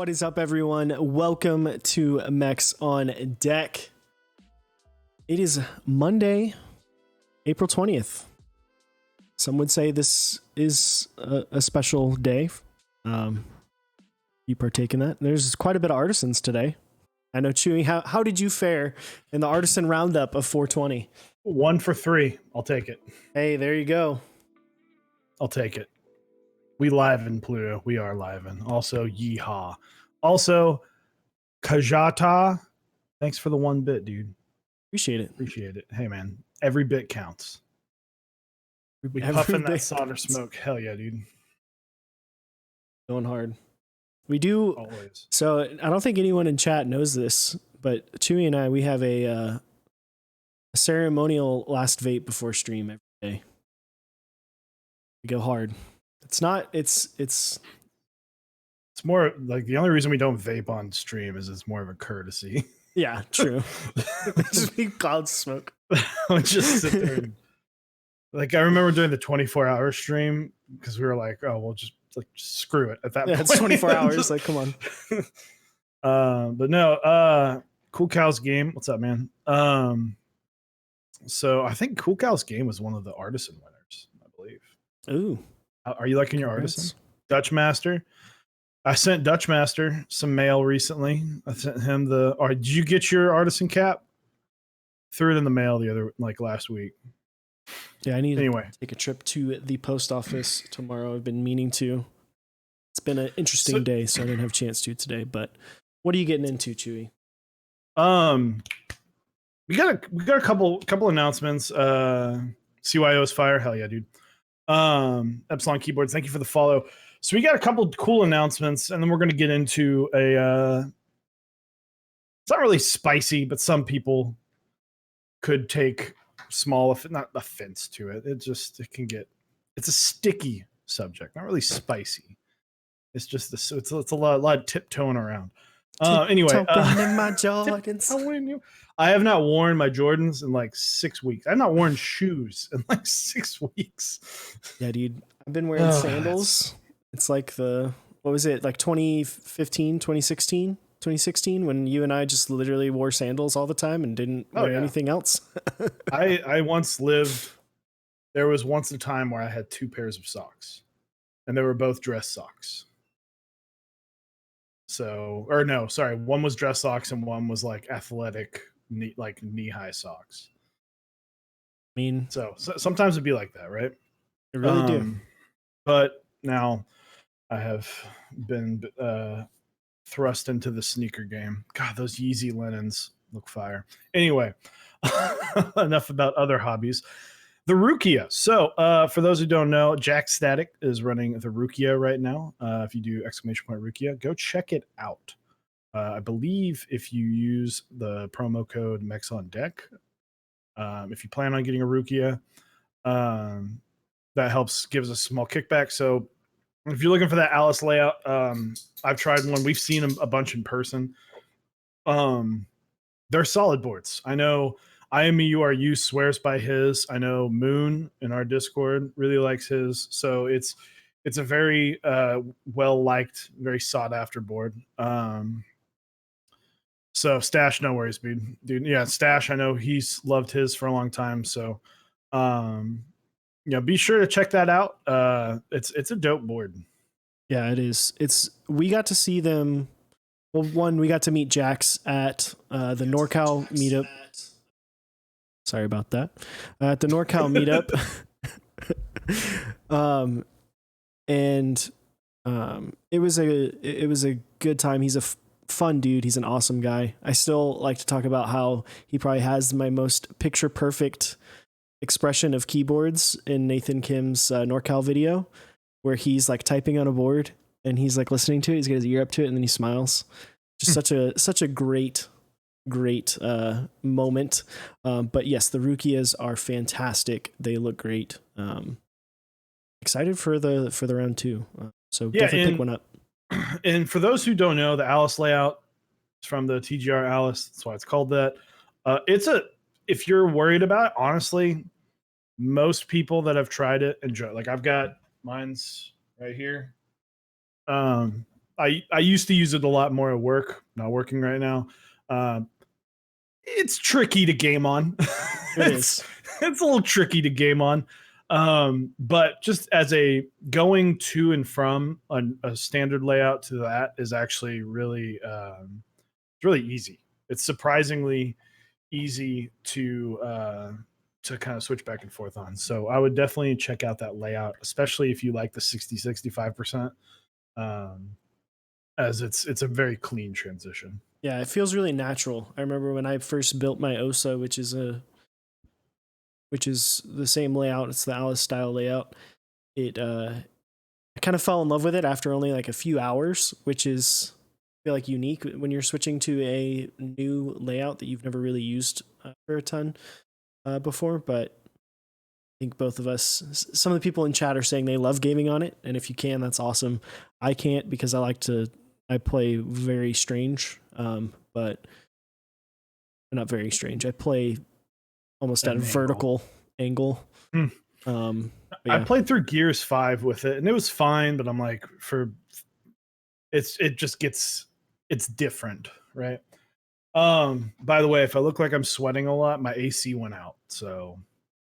What is up, everyone? Welcome to Mechs on Deck. It is Monday, April 20th. Some would say this is a special day You partake in that. There's quite a bit of artisans today. I know, Chewy. How did you fare in the artisan roundup of 420? 1 for 3. I'll take it. Hey, there you go. I'll take it. We live in Pluto. We are live in. Also, yeehaw. Also, Kajata. Thanks for the 1 bit, dude. Appreciate it. Appreciate it. Hey, man. Every bit counts. We puffing that solder smoke. Hell yeah, dude. Going hard. We do. Always. So I don't think anyone in chat knows this, but Chewy and I, we have a ceremonial last vape before stream every day. We go hard. It's more like the only reason we don't vape on stream is it's more of a courtesy. Yeah, true. Just be cloud smoke. I'll just sit there and, like, I remember doing the 24-hour stream because we were like, oh, we'll just like screw it at that point. It's 24 hours. Like, come on. But no, Cool Cow's game. What's up, man? So I think Cool Cow's game was one of the artisan winners, I believe. Ooh. Are you liking your artisan? Dutch Master. I sent Dutch Master some mail recently. I sent him did you get your artisan cap? Threw it in the mail last week. Yeah, I need to take a trip to the post office tomorrow. I've been meaning to. It's been an interesting day, so I didn't have a chance to today. But what are you getting into, Chewy? We got a couple announcements. CYO's fire, hell yeah, dude. Epsilon Keyboards, thank you for the follow. So we got a couple cool announcements, and then we're going to get into it's not really spicy, but some people could take not offense to it. It's a sticky subject, not really spicy. It's just it's a lot of tiptoeing around. Anyway, in my Jordans. I have not worn my Jordans in like 6 weeks. I've not worn shoes in like 6 weeks. Yeah, dude. I've been wearing sandals. It's like what was it? Like 2015, 2016 when you and I just literally wore sandals all the time and didn't wear anything else. I once lived, there was once a time where I had 2 pairs of socks and they were both dress socks. So, or no, sorry. One was dress socks and one was like athletic, knee-high socks. I mean, so sometimes it'd be like that, right? It really do. But now I have been thrust into the sneaker game. God, those Yeezy linens look fire. Anyway, enough about other hobbies. The Rukia. So for those who don't know, Jack Static is running the Rukia right now. If you do ! Rukia, go check it out. I believe if you use the promo code Mechs on Deck, if you plan on getting a Rukia, that gives a small kickback. So if you're looking for that Alice layout, I've tried one. We've seen them a bunch in person. They're solid boards. I know IMEURU swears by his. I know Moon in our Discord really likes his. So it's a very well liked, very sought after board. So Stash, no worries, dude. Yeah, Stash, I know he's loved his for a long time. So be sure to check that out. It's a dope board. Yeah, it is. We got to see them. Well, we got to meet Jax at the NorCal meetup. Sorry about that. At the NorCal meetup. It was a good time. He's a fun dude. He's an awesome guy. I still like to talk about how he probably has my most picture perfect expression of keyboards in Nathan Kim's NorCal video, where he's like typing on a board and he's like listening to it. He's got his ear up to it and then he smiles. Just such a great moment. But yes, the Rukias are fantastic. They look great. Excited for the round 2. So definitely pick one up. And for those who don't know, the Alice layout is from the TGR Alice. That's why it's called that. If you're worried about it, honestly, most people that have tried it enjoy. Like I've got mine's right here. I used to use it a lot more at work. Not working right now. It's tricky to game on. It is. It's a little tricky to game on. But just as a going to and from a standard layout to that is actually really really easy. It's surprisingly easy to kind of switch back and forth on. So I would definitely check out that layout, especially if you like the 60-65%. As it's a very clean transition. Yeah, it feels really natural. I remember when I first built my Osa, which is the same layout. It's the Alice style layout. I kind of fell in love with it after only like a few hours, which is I feel like unique when you're switching to a new layout that you've never really used for a ton before. But I think both of us, some of the people in chat are saying they love gaming on it, and if you can, that's awesome. I can't because I play very strange, but not very strange. I play almost at a vertical angle. I played through Gears 5 with it, and it was fine, but I'm like, it's different, right? By the way, if I look like I'm sweating a lot, my AC went out, so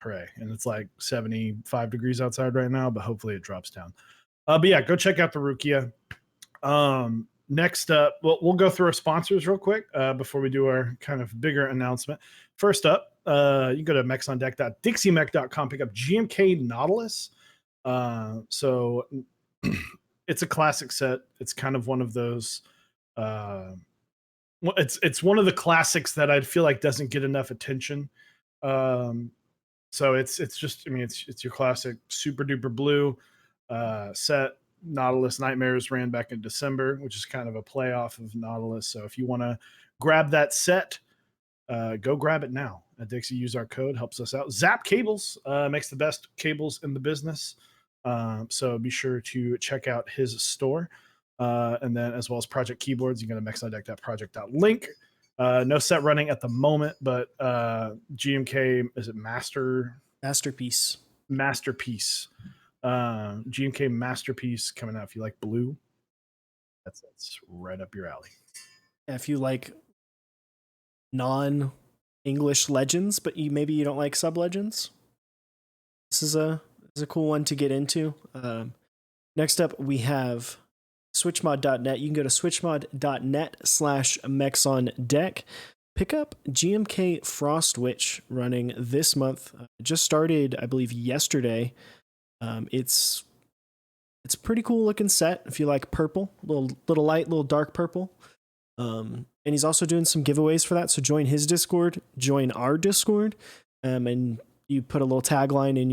hooray. And it's like 75 degrees outside right now, but hopefully it drops down. But yeah, go check out the Rukia. Next up, we'll go through our sponsors real quick before we do our kind of bigger announcement. First up, you can go to mechsondeck.dixiemech.com, pick up GMK Nautilus. So it's a classic set. It's kind of one of those. It's one of the classics that I feel like doesn't get enough attention. So it's just, I mean, it's your classic super duper blue set. Nautilus Nightmares ran back in December, which is kind of a play off of Nautilus. So if you want to grab that set, go grab it now. Dixie, use our code, helps us out. Zap Cables makes the best cables in the business. So be sure to check out his store. And then as well as Project Keyboards, you can go to mechsondeck.project.link. No set running at the moment, but GMK, is it Masterpiece? GMK Masterpiece coming out. If you like blue, that's right up your alley. Yeah, if you like non-English legends, but maybe you don't like sub-legends, this is a cool one to get into. Next up, we have switchmod.net. You can go to switchmod.net/mechsondeck. Pick up GMK Frostwitch running this month. Just started, I believe, yesterday. It's a pretty cool looking set if you like purple, little light, little dark purple. And he's also doing some giveaways for that. So join his Discord, join our Discord, and you put a little tagline in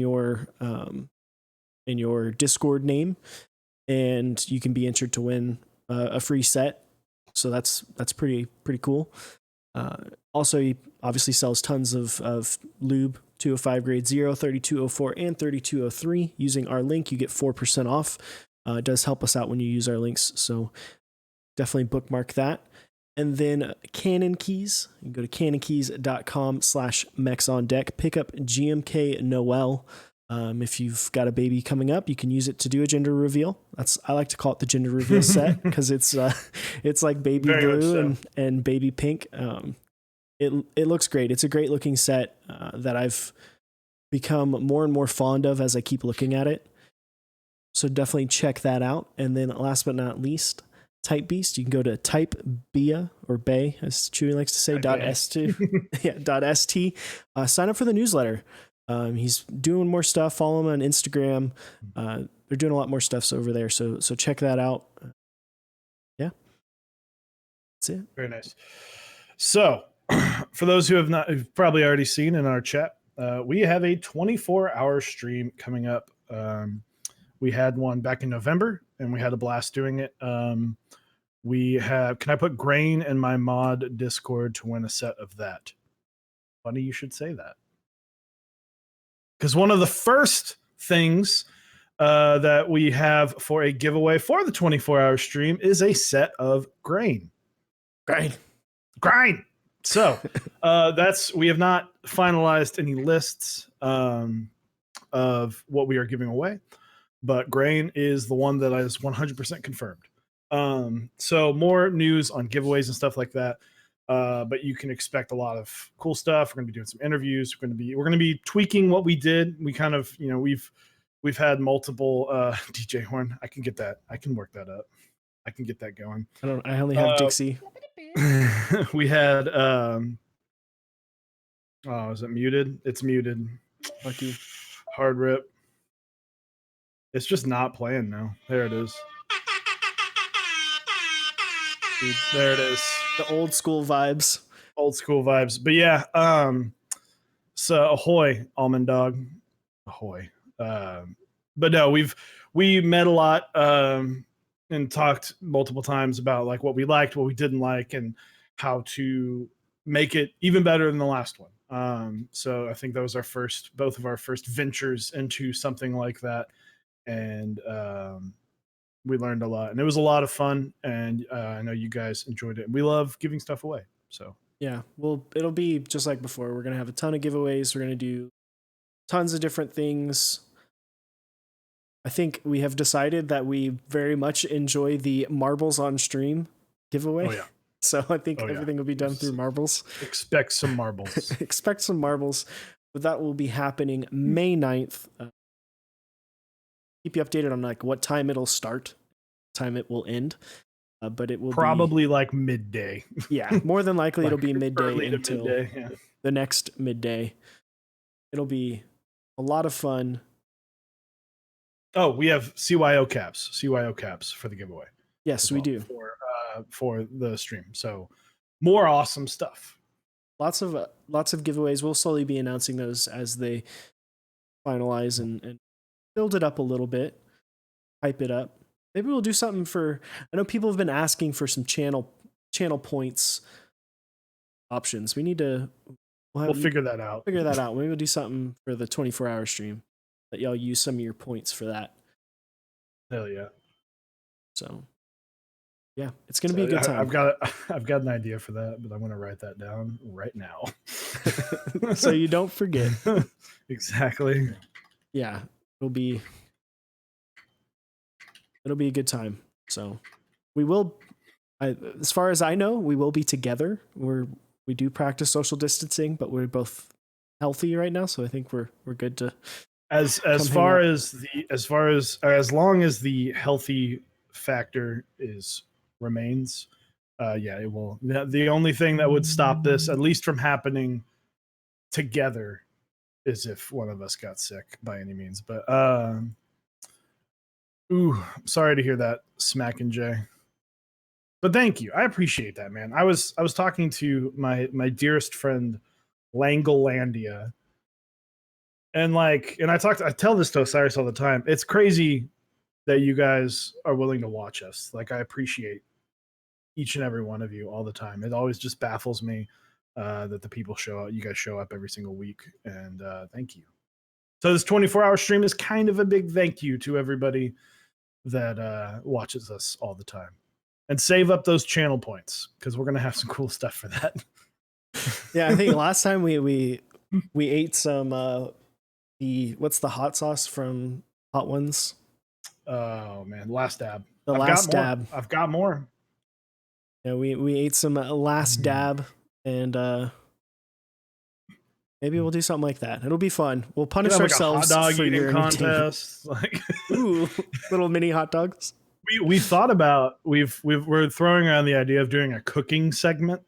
your Discord name, and you can be entered to win a free set. So that's pretty cool. Also, he obviously sells tons of lube, 205 grade 0, 3204, and 3203. Using our link, you get 4% off. It does help us out when you use our links, so definitely bookmark that. And then Canon Keys. You can go to canonkeys.com/mechsondeck. Pick up GMK Noel. If you've got a baby coming up, you can use it to do a gender reveal. I like to call it the gender reveal set because it's like baby Very blue and baby pink. It looks great. It's a great looking set that I've become more and more fond of as I keep looking at it. So definitely check that out. And then last but not least, Type Beast. You can go to typebia or bay, as Chewy likes to say, .st. Yeah, .st. Sign up for the newsletter. He's doing more stuff. Follow him on Instagram. They're doing a lot more stuff over there. So check that out. Yeah. That's it. Very nice. So for those who've probably already seen in our chat, we have a 24-hour stream coming up. We had one back in November, and we had a blast doing it. Can I put Grain in my mod Discord to win a set of that? Funny you should say that. Because one of the first things that we have for a giveaway for the 24-hour stream is a set of Grain. So we have not finalized any lists of what we are giving away, but Grain is the one that is 100% confirmed. So more news on giveaways and stuff like that But you can expect a lot of cool stuff. We're going to be doing some interviews. We're going to be tweaking what we did. We kind of, we've had multiple DJ Horn. I can get that. I can work that up. I can get that going. I only have Dixie. We had is it muted? It's muted. Lucky. Hard rip. It's just not playing now. There it is. Dude, there it is. The old school vibes. Old school vibes. But yeah, so ahoy, almond dog. Ahoy. But no, we met a lot and talked multiple times about like what we liked, what we didn't like, and how to make it even better than the last one. So I think that was both of our first ventures into something like that. And we learned a lot, and it was a lot of fun. And I know you guys enjoyed it. We love giving stuff away. So yeah, well, it'll be just like before. We're gonna have a ton of giveaways. We're gonna do tons of different things. I think we have decided that we very much enjoy the marbles on stream giveaway. Oh yeah. So I think everything will be done through marbles. Expect some marbles. Expect some marbles. But that will be happening May 9th. Keep you updated on like what time it'll start, time it will end. But it will probably like midday. Yeah, more than likely it'll be midday until midday, the next midday. It'll be a lot of fun. Oh, we have CYO caps for the giveaway. Yes, we do for the stream. So more awesome stuff. Lots of giveaways. We'll slowly be announcing those as they finalize and build it up a little bit, hype it up. Maybe we'll do something for. I know people have been asking for some channel points options. We need to. We'll figure that out. Maybe we'll do something for the 24-hour stream. That y'all use some of your points for that. Hell yeah! So, yeah, it's gonna be a good time. I've got an idea for that, but I'm gonna write that down right now, so you don't forget. Exactly. Yeah, it'll be a good time. So, we will. As far as I know, we will be together. We do practice social distancing, but we're both healthy right now, so I think we're good to. As long as the healthy factor remains, yeah, it will. The only thing that would stop this, at least from happening together, is if one of us got sick by any means. But sorry to hear that, Smack and Jay. But thank you, I appreciate that, man. I was talking to my dearest friend Langolandia. And I tell this to Osiris all the time. It's crazy that you guys are willing to watch us. Like, I appreciate each and every one of you all the time. It always just baffles me that the people you guys show up every single week. And thank you. So this 24-hour stream is kind of a big thank you to everybody that watches us all the time. And save up those channel points, because we're going to have some cool stuff for that. Yeah, I think last time we ate some... what's the hot sauce from Hot Ones? Oh man, Last Dab. I've got more. Yeah, we ate some Last Dab, and maybe we'll do something like that. It'll be fun. We'll punish ourselves a hot dog for eating contest. Ooh, little mini hot dogs. We thought about we're throwing around the idea of doing a cooking segment.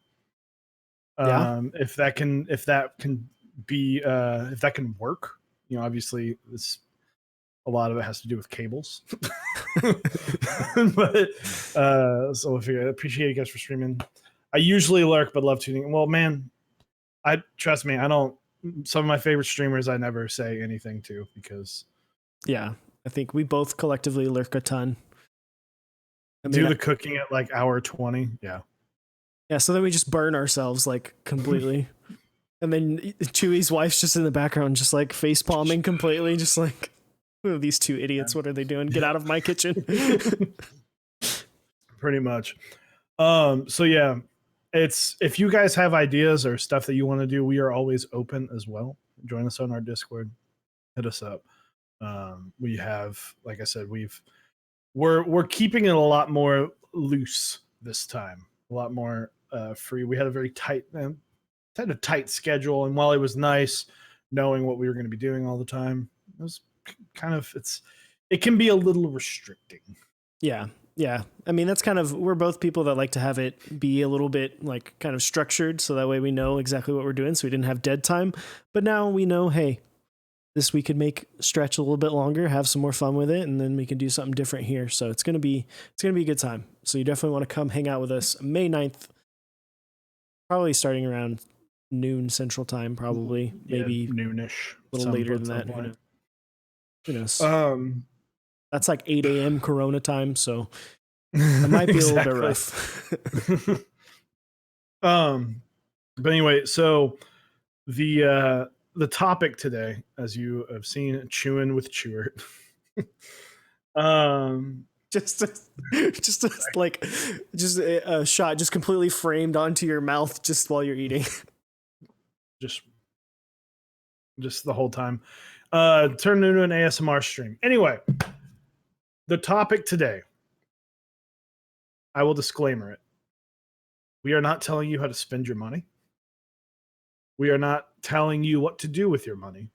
If that can work. Obviously, a lot of it has to do with cables. But so we'll figure. I appreciate you guys for streaming. I usually lurk, but love tuning. Well, man, trust me. I don't. Some of my favorite streamers, I never say anything to, because. Yeah, I think we both collectively lurk a ton. Do the cooking at like hour 20. Yeah. Yeah, so then we just burn ourselves like completely. And then Chewy's wife's just in the background, just like face palming completely, just like, oh, these two idiots, what are they doing? Get out of my kitchen. Pretty much. So yeah, if you guys have ideas or stuff that you want to do, we are always open as well. Join us on our Discord. Hit us up. We have, like I said, we're keeping it a lot more loose this time. A lot more free. We had a very tight schedule, and while it was nice knowing what we were going to be doing all the time, it was kind of it can be a little restricting. Yeah. I mean, that's kind of, we're both people that like to have it be a little bit like kind of structured, so that way we know exactly what we're doing, so we didn't have dead time. But now we know, hey, this we could make stretch a little bit longer, have some more fun with it, and then we can do something different here. So it's gonna be a good time. So you definitely want to come hang out with us May 9th, probably starting around noon Central Time, probably maybe noonish, a little later than that. Who knows? That's like 8 a.m. Corona time, so it might be a little bit rough. But anyway, so the topic today, as you have seen, chewing with Chewert. just a shot just completely framed onto your mouth just while you're eating. just the whole time. Turned into an ASMR stream. Anyway, the topic today, I will disclaimer it. We are not telling you how to spend your money. We are not telling you what to do with your money.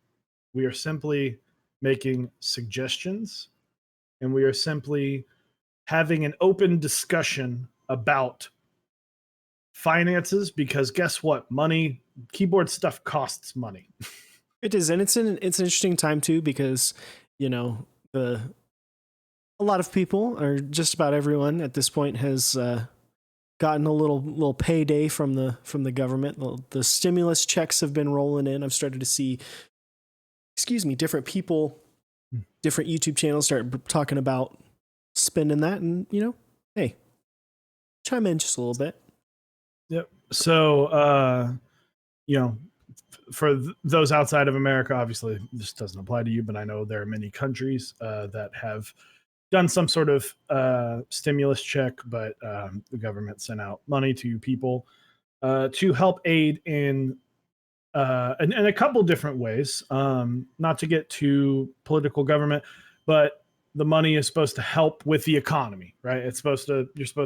We are simply making suggestions, and we are simply having an open discussion about finances, because guess what? Money, keyboard stuff costs money. It is, and it's an interesting time too, because a lot of people, or just about everyone at this point, has gotten a little payday from the government. The stimulus checks have been rolling in. I've started to see, different people, different YouTube channels start talking about spending that, and hey, chime in just a little bit. Yep. So for those outside of America, obviously this doesn't apply to you, but I know there are many countries that have done some sort of stimulus check, but the government sent out money to people to help aid in a couple different ways. Not to get too political government, but the money is supposed to help with the economy, right? You're supposed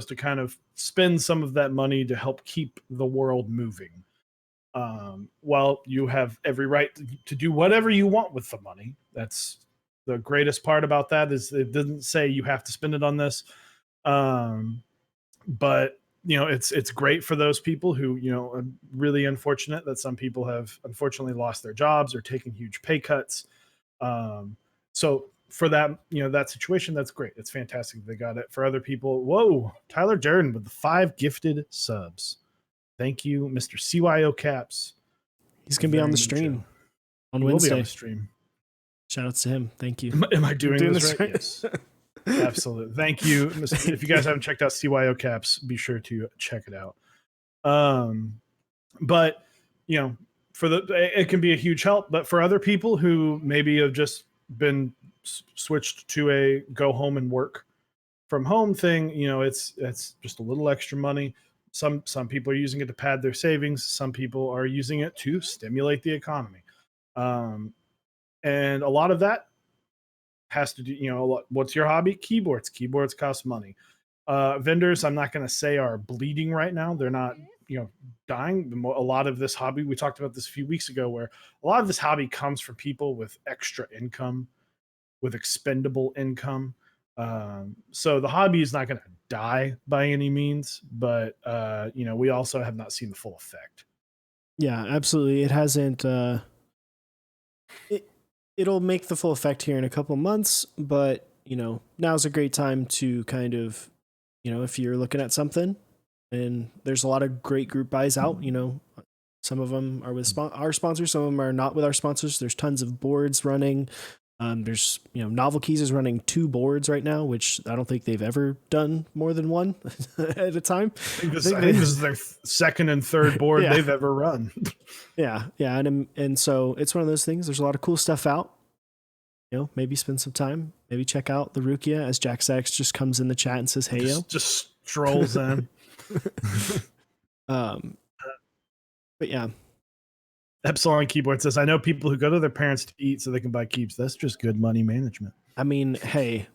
to kind of spend some of that money to help keep the world moving. Well, you have every right to do whatever you want with the money. That's the greatest part about that, is it doesn't say you have to spend it on this. But it's great for those people who, are really unfortunate that some people have unfortunately lost their jobs or taken huge pay cuts. So for that, that situation, that's great. It's fantastic they got it. For other people, whoa, Tyler Durden with the 5 gifted subs. Thank you, Mr. CYO Caps. He's gonna be on the stream on Wednesday. Will be on the stream. Shout outs to him. Thank you. Am I doing this right? Yes. Absolutely. Thank you. If you guys haven't checked out CYO Caps, be sure to check it out. But it can be a huge help. But for other people who maybe have just been switched to a go home and work from home thing, it's just a little extra money. Some people are using it to pad their savings. Some people are using it to stimulate the economy. And a lot of that has to do, what's your hobby? Keyboards. Keyboards cost money. Vendors, I'm not going to say are bleeding right now. They're not, dying. A lot of this hobby, we talked about this a few weeks ago, where a lot of this hobby comes from people with extra income, with expendable income. So the hobby is not going to die by any means, but we also have not seen the full effect. Yeah, absolutely. It hasn't. It'll make the full effect here in a couple months, but now's a great time to kind of, if you're looking at something, and there's a lot of great group buys out. Some of them are with our sponsors, some of them are not with our sponsors. There's tons of boards running. There's, Novel Keys is running 2 boards right now, which I don't think they've ever done more than one at a time. I think this is their second and third board they've ever run. Yeah. And so it's one of those things. There's a lot of cool stuff out. Maybe spend some time. Maybe check out the Rukia, as Jack Sachs just comes in the chat and says, "Hey, just strolls in." But yeah. Epsilon Keyboard says, "I know people who go to their parents to eat so they can buy keeps. That's just good money management." I mean, hey,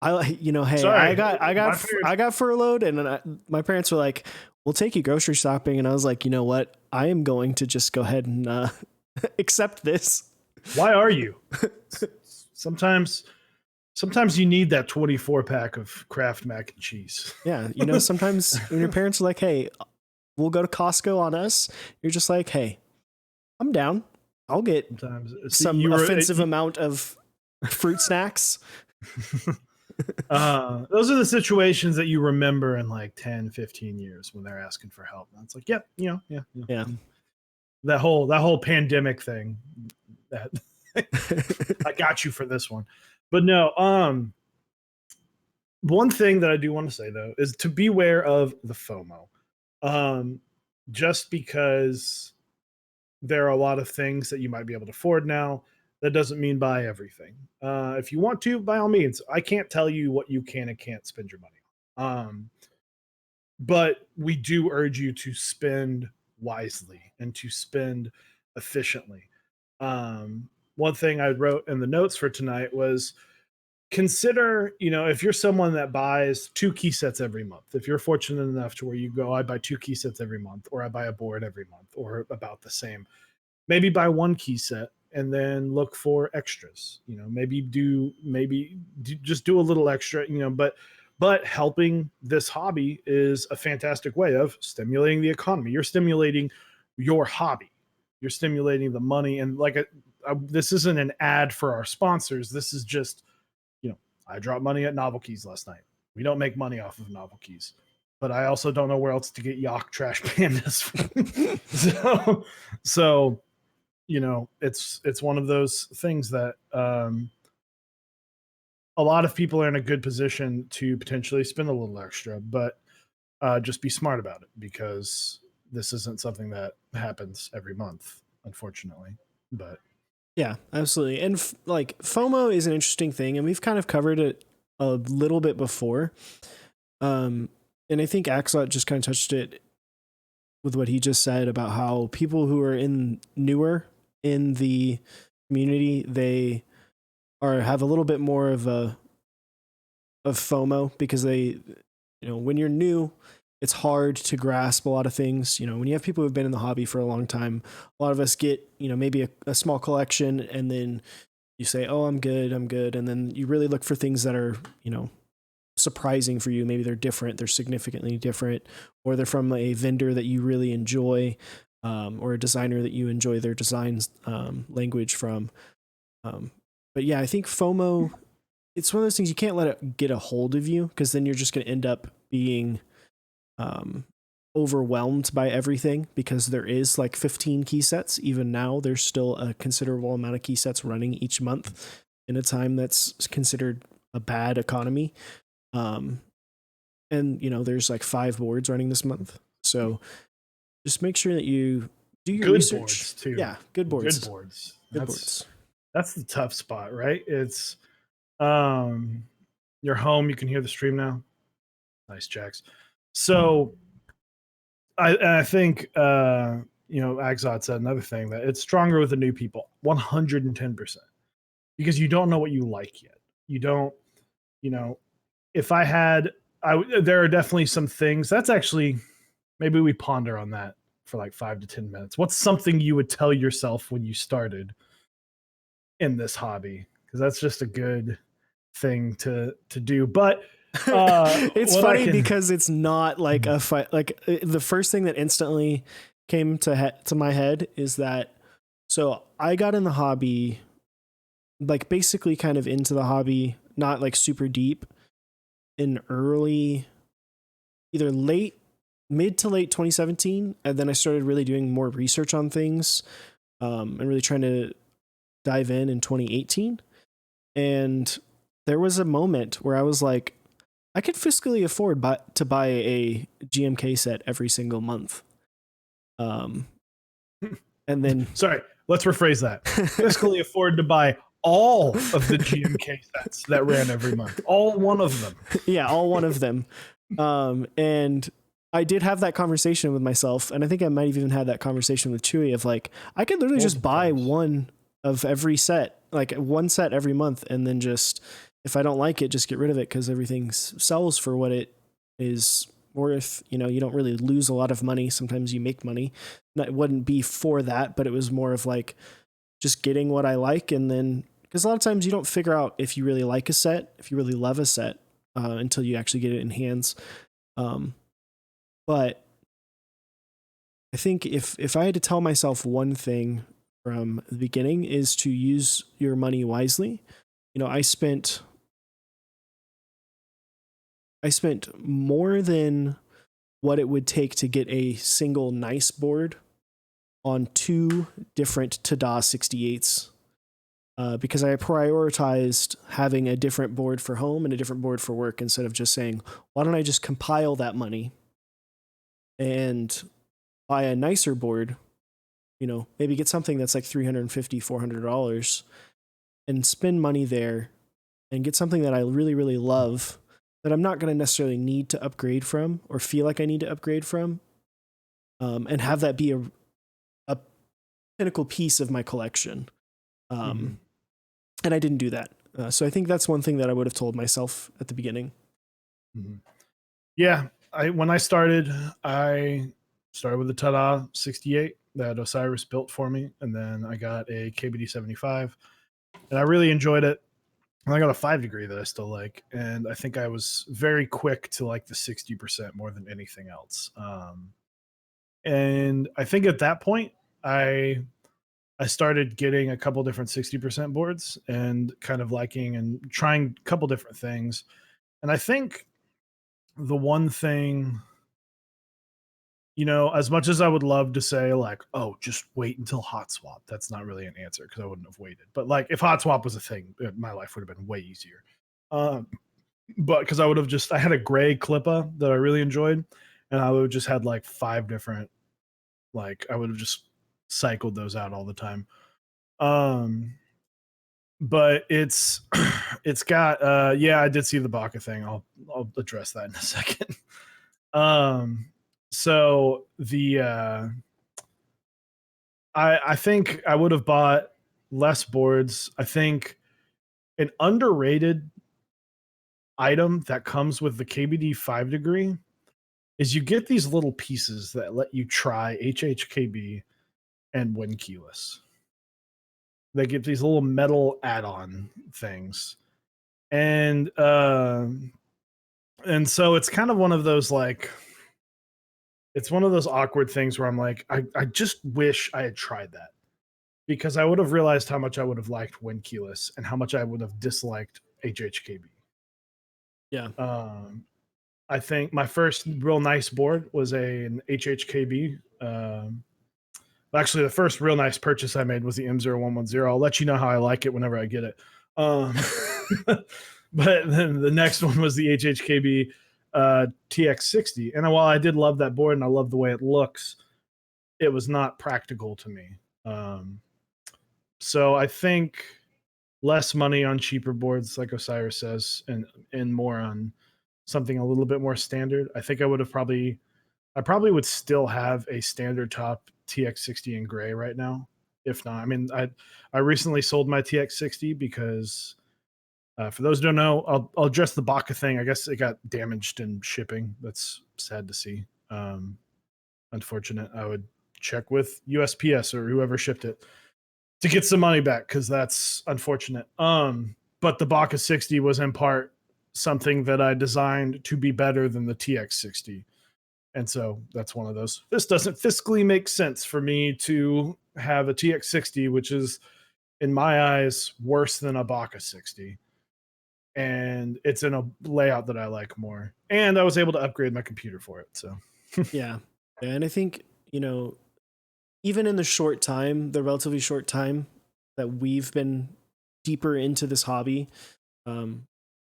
hey, Sorry, I got furloughed, and my parents were like, "We'll take you grocery shopping," and I was like, you know what? I am going to just go ahead and accept this. Why are you? Sometimes you need that 24 pack of Kraft mac and cheese. Yeah, sometimes when your parents are like, "Hey, we'll go to Costco on us," you're just like, "Hey, I'm down. I'll get some offensive amount of fruit snacks." Those are the situations that you remember in like 10, 15 years when they're asking for help. And it's like, yep, yeah. That whole pandemic thing. That I got you for this one. But no, one thing that I do want to say though is to beware of the FOMO. Just because there are a lot of things that you might be able to afford now, that doesn't mean buy everything. If you want to, by all means, I can't tell you what you can and can't spend your money on. But we do urge you to spend wisely and to spend efficiently. One thing I wrote in the notes for tonight was consider, if you're someone that buys 2 key sets every month, if you're fortunate enough to where you go, I buy 2 key sets every month, or I buy a board every month, or about the same, maybe buy 1 key set and then look for extras. Maybe just do a little extra, but helping this hobby is a fantastic way of stimulating the economy. You're stimulating your hobby. You're stimulating the money. And this isn't an ad for our sponsors. This is just, I dropped money at Novel Keys last night. We don't make money off of Novel Keys, but I also don't know where else to get Yak Trash Pandas from. So, it's one of those things that a lot of people are in a good position to potentially spend a little extra, but just be smart about it, because this isn't something that happens every month, unfortunately. But yeah, absolutely. And FOMO is an interesting thing, and we've kind of covered it a little bit before. And I think Axelot just kind of touched it with what he just said about how people who are newer in the community, they have a little bit more of FOMO, because they, when you're new, it's hard to grasp a lot of things. When you have people who've been in the hobby for a long time, a lot of us get, maybe a small collection, and then you say, "Oh, I'm good. And then you really look for things that are, surprising for you. Maybe they're different, they're significantly different, or they're from a vendor that you really enjoy, or a designer that you enjoy their designs language from. But yeah, I think FOMO, it's one of those things you can't let it get a hold of you, because then you're just going to end up being overwhelmed by everything, because there is like 15 key sets. Even now, there's still a considerable amount of key sets running each month in a time that's considered a bad economy. And there's like 5 boards running this month. So just make sure that you do your research. Boards too. Yeah, good boards. That's the tough spot, right? It's you're home, you can hear the stream now. Nice, Jax. So I think Axot said another thing, that it's stronger with the new people, 110%, because you don't know what you like yet. You don't, if I had, there are definitely some things. That's actually, maybe we ponder on that for like 5 to 10 minutes. What's something you would tell yourself when you started in this hobby? Because that's just a good thing to do. But it's funny because it's not like a fight. Like the first thing that instantly came to my head is that, so I got in the hobby, like basically kind of into the hobby, not like super deep, in early, either mid to late 2017. And then I started really doing more research on things, and really trying to dive in 2018. And there was a moment where I was like, I could fiscally afford to buy a GMK set every single month. And then sorry, let's rephrase that. Fiscally afford to buy all of the GMK sets that ran every month. All one of them. Yeah, all one of them. And I did have that conversation with myself, and I think I might have even had that conversation with Chewy of like, I could literally just buy one of every set, like one set every month, and then just if I don't like it, just get rid of it because everything sells for what it is worth. You know, you don't really lose a lot of money. Sometimes you make money. That wouldn't be for that, but it was more of like just getting what I like. And then, because a lot of times you don't figure out if you really like a set, if you really love a set, until you actually get it in hands. But I think if I had to tell myself one thing from the beginning is to use your money wisely. You know, I spent more than what it would take to get a single nice board on 2 different Tada 68s, because I prioritized having a different board for home and a different board for work instead of just saying, why don't I just compile that money and buy a nicer board, you know, maybe get something that's like $350, $400 and spend money there and get something that I really, really love that I'm not going to necessarily need to upgrade from or feel like I need to upgrade from, and have that be a pinnacle piece of my collection. And I didn't do that. So I think that's one thing that I would have told myself at the beginning. Yeah, when I started with the Tada 68 that Osiris built for me, and then I got a KBD 75, and I really enjoyed it. And I got a 5 degree that I still like, and I think I was very quick to like the 60% more than anything else. And I think at that point, I started getting a couple different 60% boards and kind of liking and trying a couple different things. And I think the one thing, you know, as much as I would love to say like, oh, just wait until hot swap, that's not really an answer because I wouldn't have waited. But like if hot swap was a thing, my life would have been way easier. But because I had a gray Clippa that I really enjoyed, and I would have just had like 5 different, like I would have just cycled those out all the time. But it's got yeah, I did see the Baca thing. I'll address that in a second. So the I think I would have bought less boards. I think an underrated item that comes with the KBD 5 degree is you get these little pieces that let you try HHKB and win keyless. They get these little metal add-on things. And so it's kind of one of those like, it's one of those awkward things where I'm like, I just wish I had tried that, because I would have realized how much I would have liked win keyless and how much I would have disliked HHKB. Yeah. I think my first real nice board was an HHKB. Actually, the first real nice purchase I made was the M0110. I'll let you know how I like it whenever I get it. But then the next one was the HHKB TX60. And while I did love that board and I love the way it looks, it was not practical to me. So I think less money on cheaper boards, like Osiris says, and more on something a little bit more standard. I think I probably would still have a standard top TX60 in gray right now. If not, I mean, I recently sold my TX60 because for those who don't know, I'll address the Baca thing. I guess it got damaged in shipping. That's sad to see. Unfortunate. I would check with USPS or whoever shipped it to get some money back, because that's unfortunate. But the Baca 60 was in part something that I designed to be better than the TX60. And so that's one of those. This doesn't fiscally make sense for me to have a TX60, which is, in my eyes, worse than a Baca 60. And it's in a layout that I like more. And I was able to upgrade my computer for it. So, Yeah. And I think, you know, even in the relatively short time that we've been deeper into this hobby,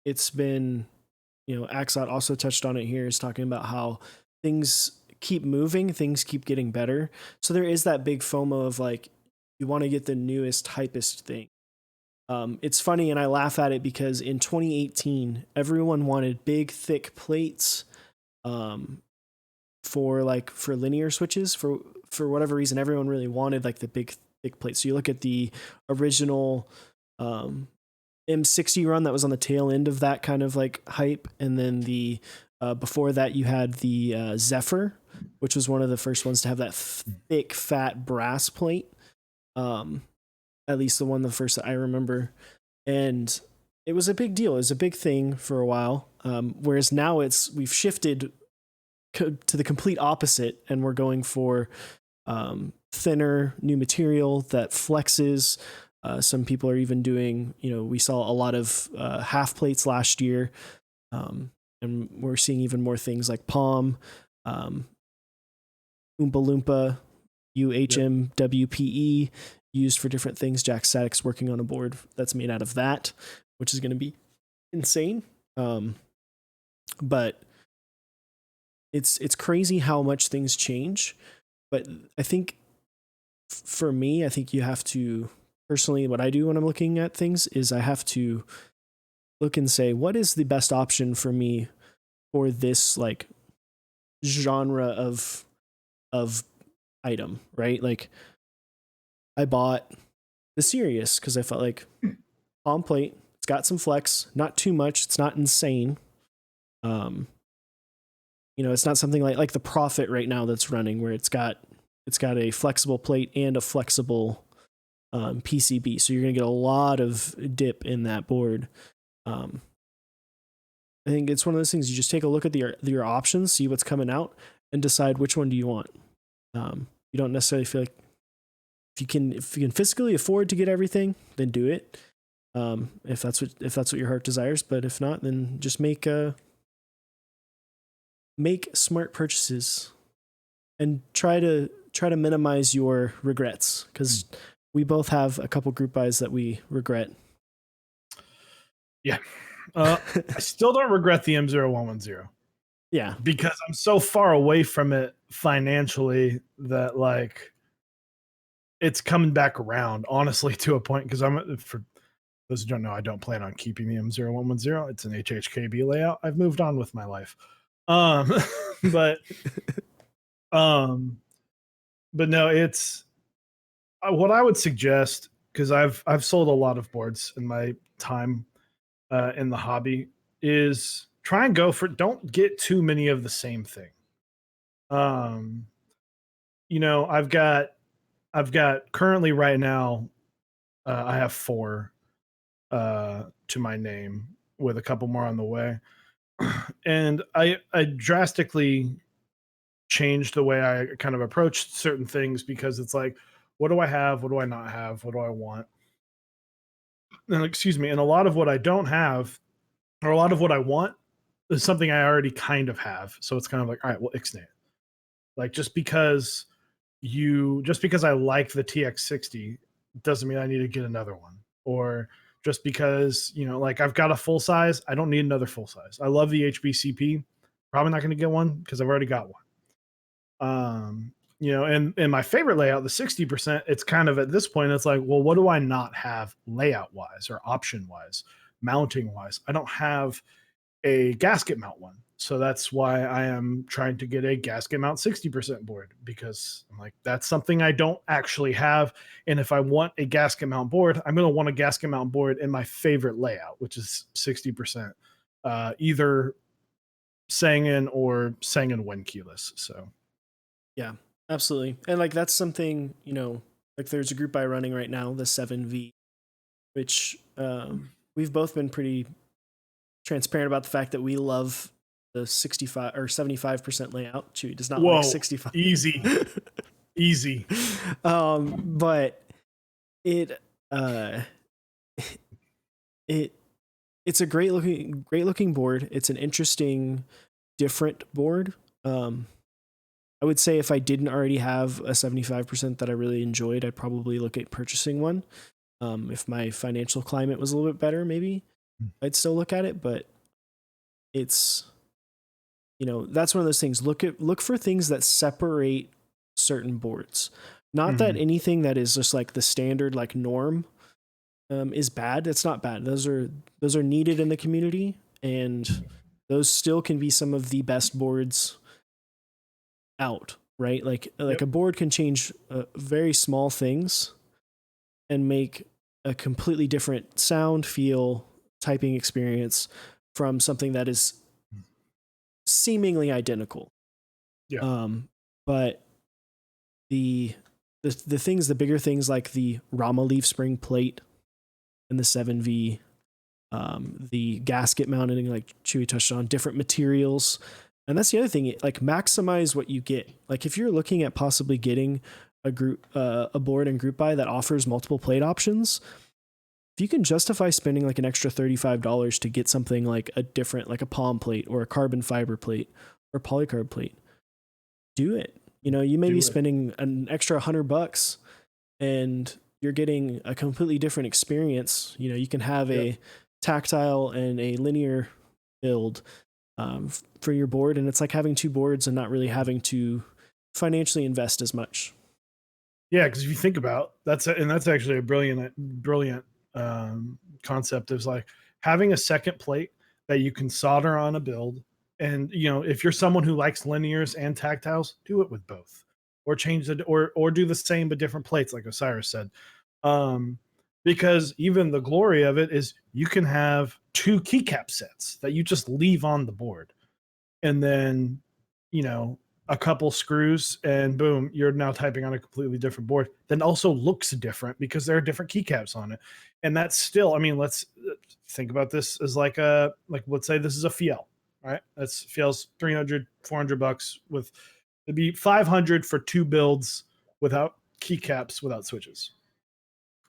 it's been, you know, Axot also touched on it here, is talking about how things keep moving, things keep getting better. So there is that big FOMO of like, you want to get the newest, hypest thing. It's funny, and I laugh at it because in 2018, everyone wanted big, thick plates, for linear switches. For whatever reason, everyone really wanted like the big, thick plates. So you look at the original M60 run that was on the tail end of that kind of like hype, and then the before that you had the Zephyr, which was one of the first ones to have that thick fat brass plate. At least the first that I remember, and it was a big deal. It was a big thing for a while. Whereas now we've shifted to the complete opposite, and we're going for thinner new material that flexes. Some people are even doing, we saw a lot of half plates last year, and we're seeing even more things like Palm, Oompa Loompa, UHMWPE used for different things. Jack Static's working on a board that's made out of that, which is going to be insane. But it's crazy how much things change. But I think for me, I think you have to, personally, what I do when I'm looking at things is I have to look and say, what is the best option for me for this like genre of item, right? Like I bought the Sirius because I felt like on plate, it's got some flex, not too much, it's not insane. It's not something like the Prophet right now that's running where it's got a flexible plate and a flexible PCB, so you're gonna get a lot of dip in that board. I think it's one of those things, you just take a look at your options, see what's coming out, and decide which one do you want. You don't necessarily feel like if you can physically afford to get everything, then do it. If that's what your heart desires, but if not, then just make smart purchases and try to minimize your regrets, because we both have a couple group buys that we regret. Yeah. I still don't regret the M0110. Yeah. Because I'm so far away from it financially that like it's coming back around, honestly, to a point, because for those who don't know, I don't plan on keeping the M0110. It's an HHKB layout. I've moved on with my life. But no, it's what I would suggest, because I've sold a lot of boards in my time in the hobby, is try and don't get too many of the same thing. I've got currently right now, I have 4 to my name with a couple more on the way. And I drastically changed the way I kind of approached certain things, because it's like, what do I have? What do I not have? What do I want? And excuse me. And a lot of what I don't have, or a lot of what I want, is something I already kind of have. So it's kind of like, all right, well, ixnay. Like just because I like the TX60 doesn't mean I need to get another one. Or just because, like I've got a full size, I don't need another full size. I love the HBCP. Probably not going to get one because I've already got one. And my favorite layout, the 60%, it's kind of at this point, it's like, well, what do I not have layout wise or option wise, mounting wise? I don't have a gasket mount one. So that's why I am trying to get a gasket mount 60% board, because I'm like, that's something I don't actually have. And if I want a gasket mount board, I'm going to want a gasket mount board in my favorite layout, which is 60%, either Sangan or Sangan when keyless. So yeah, absolutely. And like that's something, like there's a group buy running right now, the 7V, which we've both been pretty transparent about the fact that we love the 65 or 75% layout. Chewy does not like 65. Easy. But it's a great looking board. It's an interesting, different board. I would say if I didn't already have a 75% that I really enjoyed, I'd probably look at purchasing one. If my financial climate was a little bit better, maybe I'd still look at it, but it's, that's one of those things. Look for things that separate certain boards. Not that anything that is just like the standard, like norm, is bad. It's not bad. Those are needed in the community, and those still can be some of the best boards out, right? Like a board can change very small things and make a completely different sound, feel, typing experience from something that is seemingly identical. Yeah. But the things, the bigger things like the Rama leaf spring plate and the 7V, the gasket mounting, like Chewy touched on, different materials. And that's the other thing, like maximize what you get. Like if you're looking at possibly getting a board and group buy that offers multiple plate options, if you can justify spending like an extra $35 to get something like a different, like a palm plate or a carbon fiber plate or polycarb plate, do it. You know, you may be spending an extra $100 and you're getting a completely different experience. You know, you can have a tactile and a linear build for your board, and it's like having two boards and not really having to financially invest as much. Yeah, because if you think about that's actually a brilliant concept. Is like having a second plate that you can solder on a build, and you know if you're someone who likes linears and tactiles, do it with both, or change the or do the same but different plates, like Osiris said. Because even the glory of it is you can have two keycap sets that you just leave on the board, and then you know a couple screws and boom, you're now typing on a completely different board. Then also looks different because there are different keycaps on it, and that's still. I mean, let's think about this as like let's say this is a Fiel, right? That's Fiel's $300-$400 with it'd be $500 for two builds without keycaps, without switches.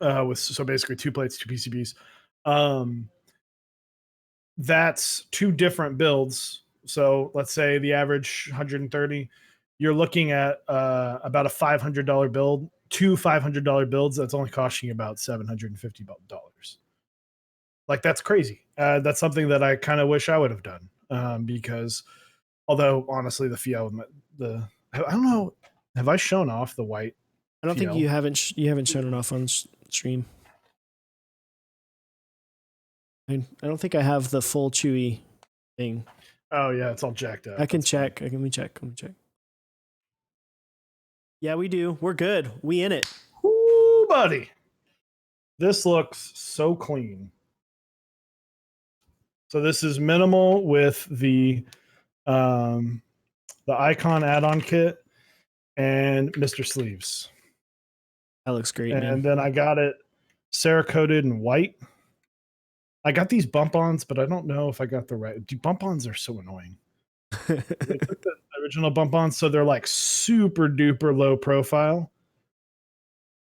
With so basically two plates, two PCBs. That's two different builds. So let's say the average 130, you're looking at about a $500 build, two $500 builds. That's only costing you about $750. Like that's crazy. That's something that I kind of wish I would have done because, although honestly, the Fiel, I don't know, have I shown off the white? I don't think you haven't shown it off on stream. I don't think I have the full Chewy thing. Oh yeah, it's all jacked up. I can check. Let me check. Yeah, we do. We're good. We in it. Ooh, buddy. This looks so clean. So this is minimal with the Icon add-on kit and Mr. Sleeves. That looks great, and man. Then I got it Cerakoted in white. I got these bump-ons, but I don't know if I got the right. Dude, bump-ons are so annoying. They took the original bump-ons, so they're like super duper low profile.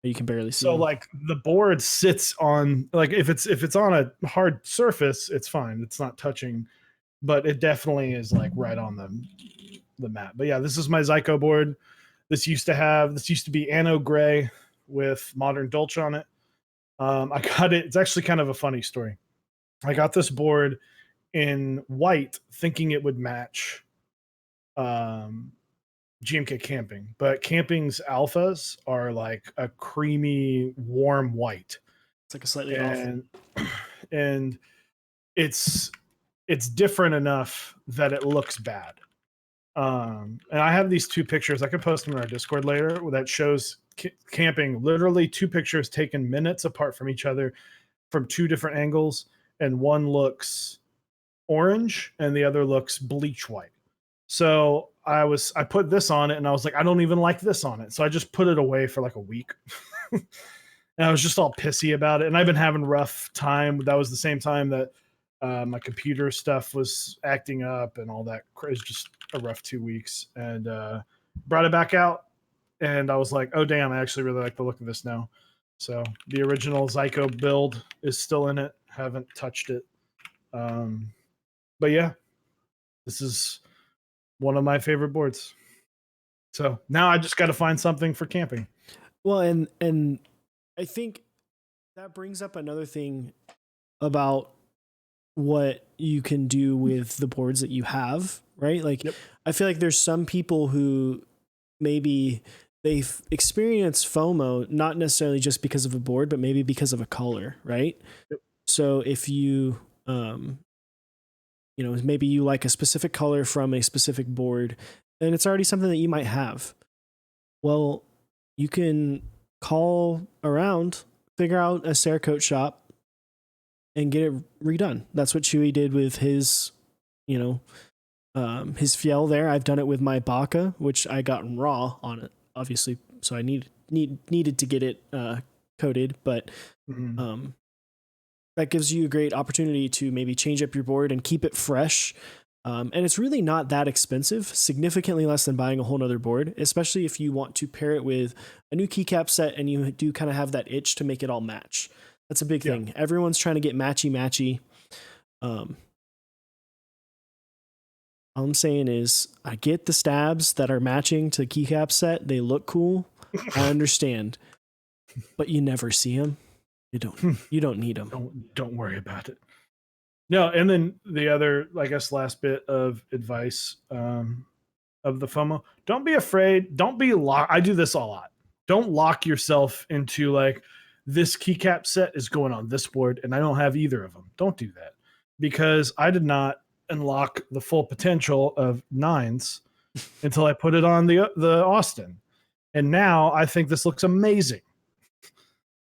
You can barely see. So like the board sits on like if it's on a hard surface, it's fine. It's not touching, but it definitely is like right on the mat. But yeah, this is my Zyko board. This used to be Anno Gray with Modern Dolce on it. I got it. It's actually kind of a funny story. I got this board in white thinking it would match GMK Camping, but Camping's alphas are like a creamy, warm white. It's like a slightly off. And it's different enough that it looks bad. And I have these two pictures. I could post them in our Discord later that shows Camping, literally two pictures taken minutes apart from each other from two different angles, and one looks orange and the other looks bleach white. So I put this on it and I was like, I don't even like this on it. So I just put it away for like a week. And I was just all pissy about it. And I've been having rough time. That was the same time that my computer stuff was acting up and all that. It was just a rough 2 weeks. And brought it back out. And I was like, oh, damn, I actually really like the look of this now. So the original Zyko build is still in it. Haven't touched it. But yeah, this is one of my favorite boards. So now I just got to find something for camping. Well, and I think that brings up another thing about what you can do with the boards that you have, right? Like, yep. I feel like there's some people who maybe they've experienced FOMO, not necessarily just because of a board, but maybe because of a color, right? Yep. So if you, maybe you like a specific color from a specific board, and it's already something that you might have. Well, you can call around figure out a Cerakote shop and get it redone. That's what Chewy did with his, his Fiel there. I've done it with my Baka, which I got raw on it, obviously. So I needed to get it coated, but that gives you a great opportunity to maybe change up your board and keep it fresh. And it's really not that expensive, significantly less than buying a whole nother board, especially if you want to pair it with a new keycap set and you do kind of have that itch to make it all match. That's a big thing. Everyone's trying to get matchy. All I'm saying is I get the stabs that are matching to the keycap set. They look cool. I understand, but you never see them. You don't need them. Don't worry about it. No, and then the other, I guess, last bit of advice of the FOMO: don't be afraid. Don't be locked. I do this a lot. Don't lock yourself into like this keycap set is going on this board, and I don't have either of them. Don't do that, because I did not unlock the full potential of nines until I put it on the Austin, and now I think this looks amazing.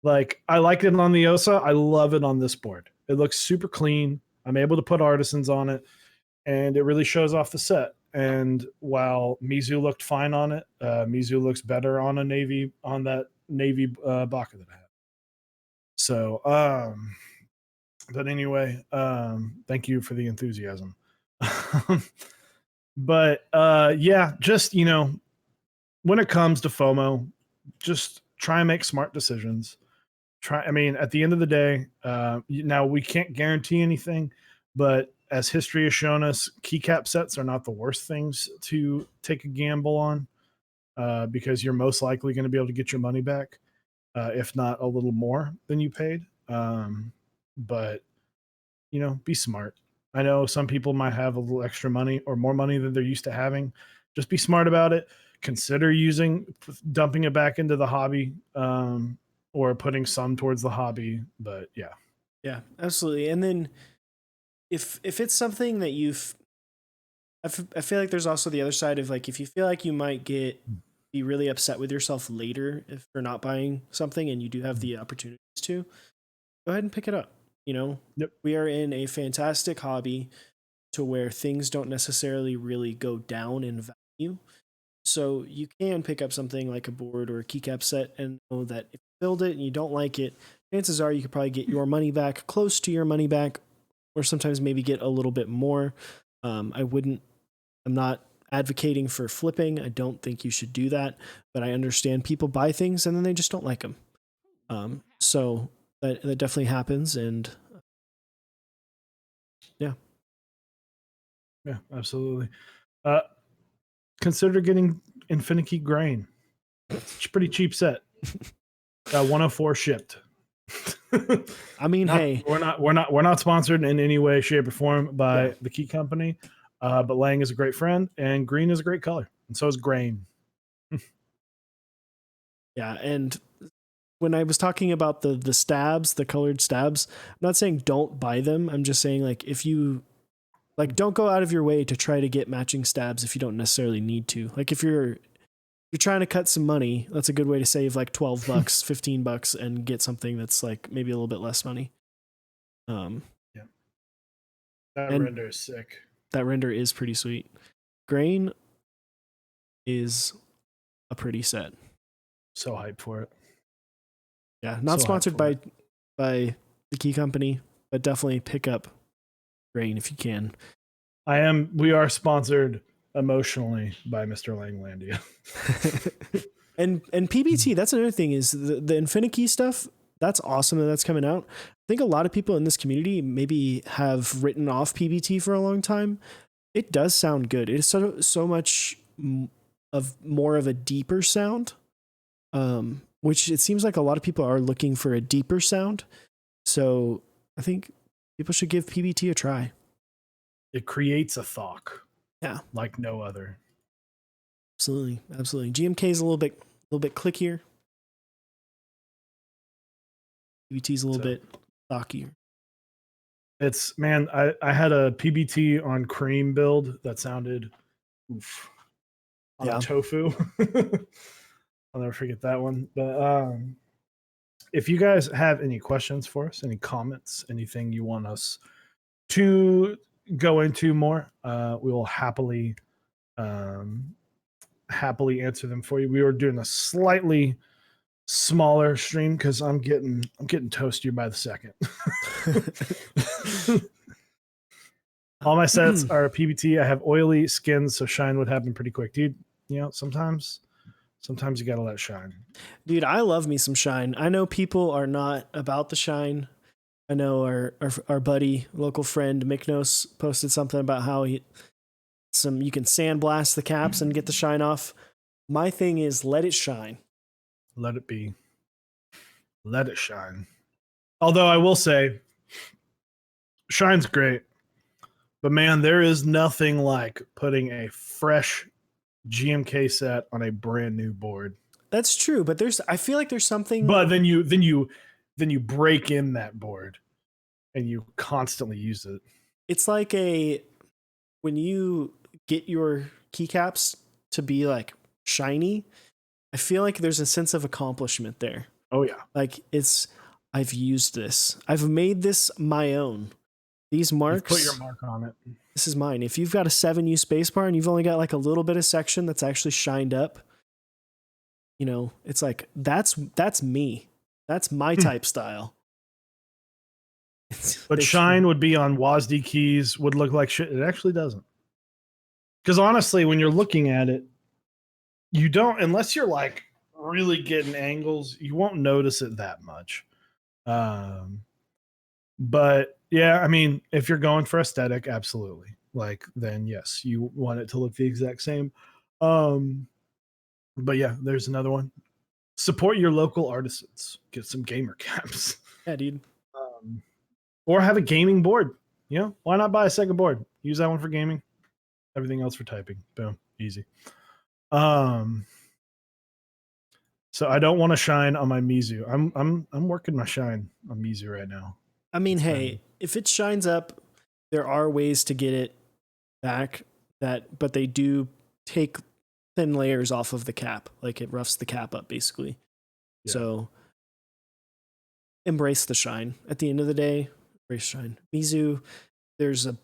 Like, I like it on the Osa. I love it on this board. It looks super clean. I'm able to put artisans on it, and it really shows off the set. And while Mizu looked fine on it, Mizu looks better on that navy Baka that I have. So, but anyway, thank you for the enthusiasm. But yeah, just, when it comes to FOMO, just try and make smart decisions. At the end of the day, now we can't guarantee anything, but as history has shown us, keycap sets are not the worst things to take a gamble on, because you're most likely going to be able to get your money back, if not a little more than you paid. But be smart. I know some people might have a little extra money or more money than they're used to having. Just be smart about it. Consider dumping it back into the hobby, or putting some towards the hobby. But yeah, absolutely. And then if it's something that I feel like there's also the other side of, like, if you feel like you might be really upset with yourself later if you're not buying something and you do have the opportunities to, go ahead and pick it up. We are in a fantastic hobby to where things don't necessarily really go down in value. So you can pick up something like a board or a keycap set and know that if you build it and you don't like it, chances are you could probably get your money back, close to your money back, or sometimes maybe get a little bit more. I'm not advocating for flipping. I don't think you should do that, but I understand people buy things and then they just don't like them. So that definitely happens. And yeah, absolutely. Consider getting Infinity Grain. It's a pretty cheap set. 104 shipped. I mean, hey, we're not sponsored in any way, shape, or form by the Key Company, but Lang is a great friend, and green is a great color, and so is grain. Yeah, and when I was talking about the stabs, the colored stabs, I'm not saying don't buy them. I'm just saying, like, if you don't go out of your way to try to get matching stabs if you don't necessarily need to. Like, if you're trying to cut some money, that's a good way to save like $12, $15 and get something that's like maybe a little bit less money. That render is sick. That render is pretty sweet. Grain is a pretty set. So hyped for it. Yeah, not sponsored by the Key Company, but definitely pick up Grain if you can. We are sponsored emotionally by Mr. Langlandia. and PBT, that's another thing, is the Infinity stuff. That's awesome that that's coming out. I think a lot of people in this community maybe have written off PBT for a long time. It does sound good. It is so much more of a deeper sound, which it seems like a lot of people are looking for a deeper sound. So I think people should give PBT a try. It creates a thok. Yeah. Like no other. Absolutely. GMK is a little bit clickier. PBT's a little bit stockier. It's, man, I had a PBT on cream build that sounded on a tofu. I'll never forget that one. But if you guys have any questions for us, any comments, anything you want us to go into more, we will happily answer them for you. We were doing a slightly smaller stream because I'm getting toastier by the second. All my sets are PBT. I have oily skins, so shine would happen pretty quick, dude. You know, sometimes you gotta let it shine. Dude, I love me some shine. I know people are not about the shine. I know our buddy, local friend Mechs posted something about how you can sandblast the caps and get the shine off. My thing is let it shine. Let it be. Let it shine. Although I will say, shine's great. But man, there is nothing like putting a fresh GMK set on a brand new board. That's true, but I feel like there's something. But then you break in that board and you constantly use it. It's like when you get your keycaps to be like shiny, I feel like there's a sense of accomplishment there. Oh yeah. Like I've used this. I've made this my own. These marks. You've put your mark on it. This is mine. If you've got a 7U spacebar and you've only got like a little bit of section that's actually shined up, you know, it's like that's me. That's my type style. But shine would be on WASD keys, would look like shit. It actually doesn't. Because honestly, when you're looking at it, you don't, unless you're like really getting angles, you won't notice it that much. But yeah, I mean, if you're going for aesthetic, absolutely. Like, then yes, you want it to look the exact same. But yeah, there's another one. Support your local artisans. Get some gamer caps. Yeah, dude. Or have a gaming board. You know, why not buy a second board? Use that one for gaming. Everything else for typing. Boom, easy. So I don't want to shine on my Mizu. I'm working my shine on Mizu right now. I mean, hey, if it shines up, there are ways to get it back. But they do take thin layers off of the cap. Like it roughs the cap up basically. Yeah. So embrace the shine. At the end of the day, embrace shine. Mizu, there's a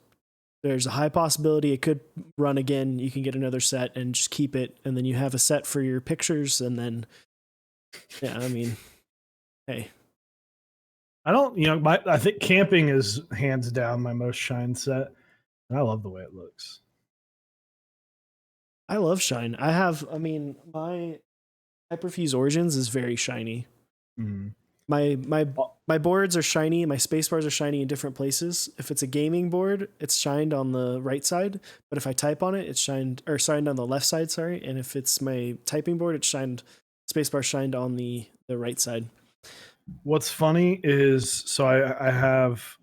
high possibility it could run again. You can get another set and just keep it, and then you have a set for your pictures, and then yeah, I mean, hey. I think camping is hands down my most shine set, and I love the way it looks. I love shine. My Hyperfuse Origins is very shiny. Mm. My boards are shiny. My space bars are shiny in different places. If it's a gaming board, it's shined on the right side. But if I type on it, it's shined on the left side. Sorry. And if it's my typing board, it's space bar shined on the right side. What's funny is, so I have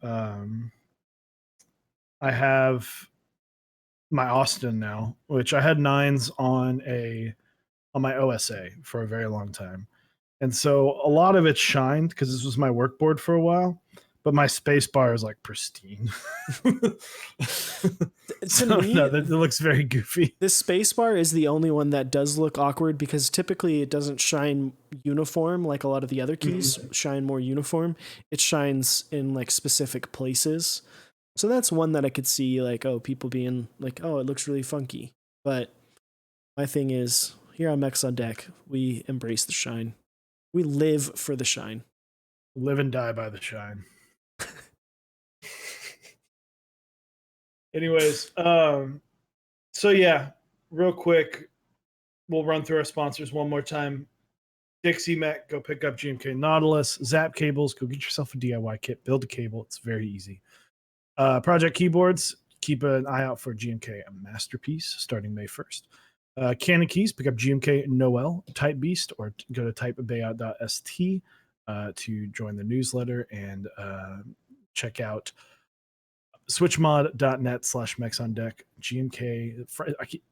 my Austin now, which I had 9s on my OSA for a very long time. And so a lot of it shined because this was my work board for a while, but my space bar is like pristine. So, me, no, that looks very goofy. This space bar is the only one that does look awkward because typically it doesn't shine uniform like a lot of the other keys shine more uniform. It shines in like specific places. So that's one that I could see like, oh, people being like, oh, it looks really funky. But my thing is, here on Mechs on Deck, we embrace the shine. We live for the shine. Live and die by the shine. Anyways, so yeah, real quick, we'll run through our sponsors one more time. Dixie Mech, go pick up GMK Nautilus. Zap Cables, go get yourself a DIY kit. Build a cable. It's very easy. Project Keyboards, keep an eye out for GMK Masterpiece starting May 1st. Canon Keys, pick up GMK Noel, Type Beast, or go to typebayout.st to join the newsletter and check out switchmod.net/mechsondeck. GMK,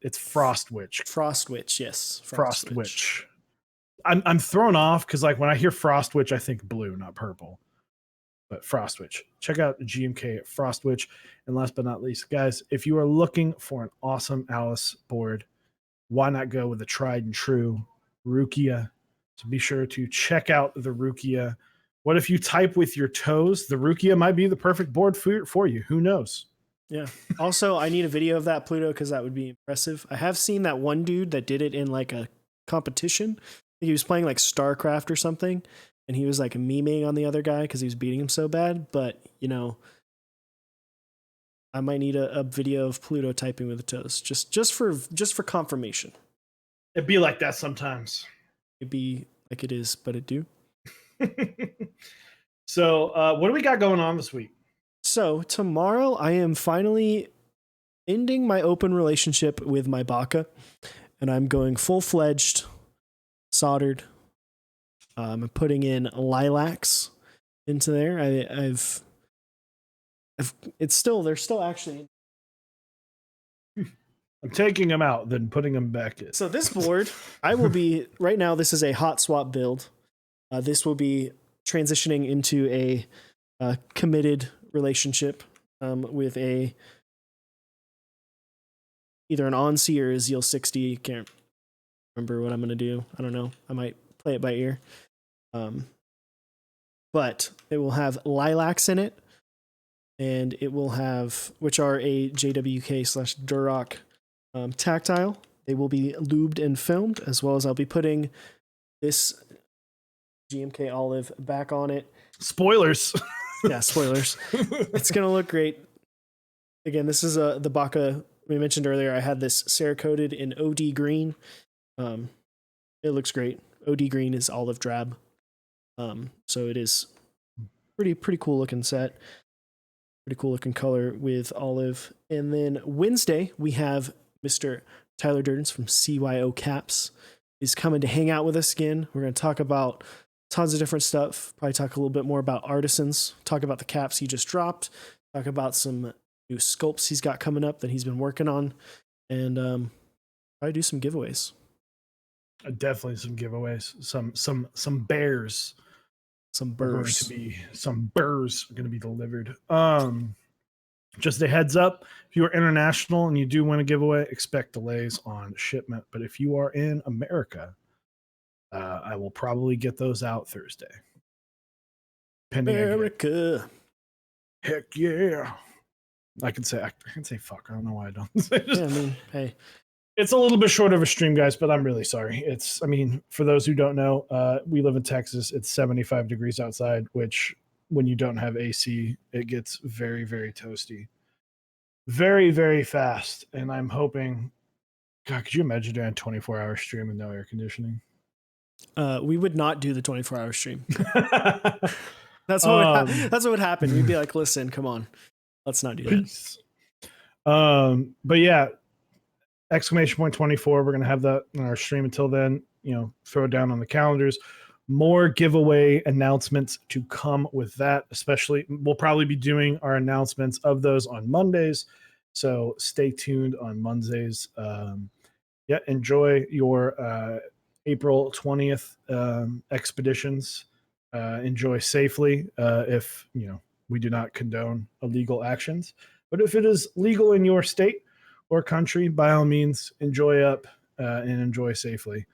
it's Frostwitch. Frostwitch, yes. Frostwitch. I'm thrown off because like when I hear Frostwitch, I think blue, not purple. But Frostwitch. Check out GMK Frostwitch. And last but not least, guys, if you are looking for an awesome Alice board, why not go with the tried and true Rukia So be sure to check out the Rukia. What if you type with your toes? The Rukia might be the perfect board for you. Who knows? Yeah. Also, I need a video of that Pluto because that would be impressive. I have seen that one dude that did it in like a competition. He was playing like StarCraft or something, and he was like memeing on the other guy because he was beating him so bad. But I might need a video of Pluto typing with the toes just for confirmation. It'd be like that sometimes. It'd be like it is, but it do. So, what do we got going on this week? So tomorrow I am finally ending my open relationship with my baka, and I'm going full-fledged soldered. I'm putting in lilacs into there. They're still actually. I'm taking them out, then putting them back in. So this board, I will be right now. This is a hot swap build. This will be transitioning into a committed relationship with either an ONC or a Zeal 60. Can't remember what I'm gonna do. I don't know. I might play it by ear. But it will have lilacs in it, and it will have, which are a JWK/Duroc tactile. They will be lubed and filmed, as well as I'll be putting this GMK olive back on it. Spoilers. Yeah, spoilers. It's gonna look great. Again, this is the baka we mentioned earlier. I had this Cerakoted in OD green. It looks great. OD green is olive drab. So it is pretty cool looking set. Pretty cool looking color with olive. And then Wednesday, we have Mr. Tyler Durden's from CYO Caps is coming to hang out with us again. We're going to talk about tons of different stuff. Probably talk a little bit more about artisans. Talk about the caps he just dropped. Talk about some new sculpts he's got coming up that he's been working on. And probably do some giveaways. Definitely some giveaways. Some bears. Some burrs. Some burrs are going to be delivered. Just a heads up, if you are international and you do win a giveaway, expect delays on shipment. But if you are in America, I will probably get those out Thursday. America. Heck yeah. I can say fuck. I don't know why I don't. Yeah, I mean, hey. It's a little bit short of a stream, guys, but I'm really sorry. For those who don't know, we live in Texas. It's 75 degrees outside, which when you don't have AC, it gets very, very toasty. Very, very fast. And I'm hoping, God, could you imagine doing a 24-hour stream with no air conditioning? We would not do the 24-hour stream. That's what would happen. We'd be like, listen, come on. Let's not do that. But yeah, !24. We're going to have that in our stream until then. Throw it down on the calendars. More giveaway announcements to come with that. Especially, we'll probably be doing our announcements of those on Mondays. So stay tuned on Mondays. Enjoy your April 20th expeditions. Enjoy safely. If we do not condone illegal actions, but if it is legal in your state or country, by all means, enjoy up and enjoy safely.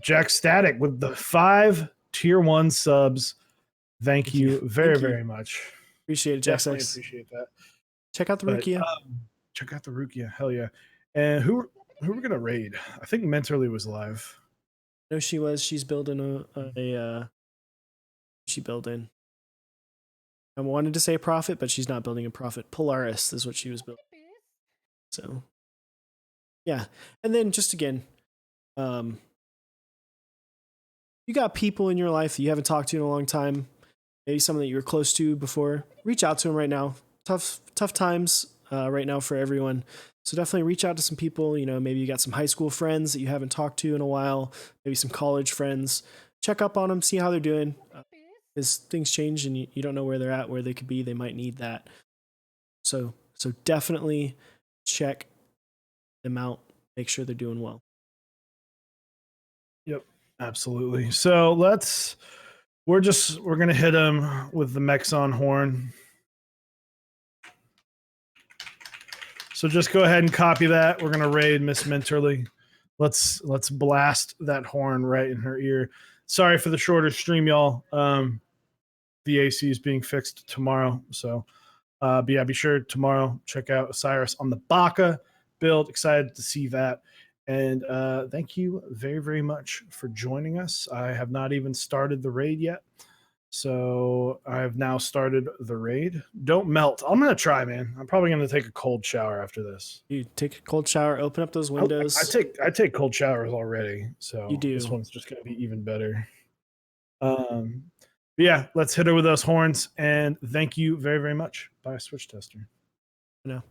Jack Static with the 5 tier 1 subs. Thank you very much. Appreciate it, Jack. Appreciate that. Check out the Rukia. Check out the Rukia. Hell yeah. And who we're gonna raid? I think Mentorly was live. No, she was. She's building she building. I wanted to say Prophet, but she's not building a Prophet. Polaris is what she was building. So, yeah. And then just again, you got people in your life that you haven't talked to in a long time. Maybe someone that you were close to before. Reach out to them right now. Tough times right now for everyone. So definitely reach out to some people. Maybe you got some high school friends that you haven't talked to in a while. Maybe some college friends. Check up on them, see how they're doing. As things change and you don't know where they're at, where they could be, they might need that. So definitely check them out. Make sure they're doing well. Yep, absolutely. So we're gonna hit them with the Mechs on horn. So just go ahead and copy that. We're gonna raid Miss Mentorly. let's blast that horn right in her ear. Sorry for the shorter stream, y'all. The AC is being fixed tomorrow, so but yeah, be sure tomorrow check out Osiris on the Baka build. Excited to see that. And thank you very, very much for joining us. I have not even started the raid yet. So I have now started the raid. Don't melt. I'm gonna try, man. I'm probably gonna take a cold shower after this. You take a cold shower, open up those windows. I take cold showers already, so You do. this one's just gonna be even better. But yeah, let's hit her with those horns, and thank you very, very much. Bye, Switch Tester. No.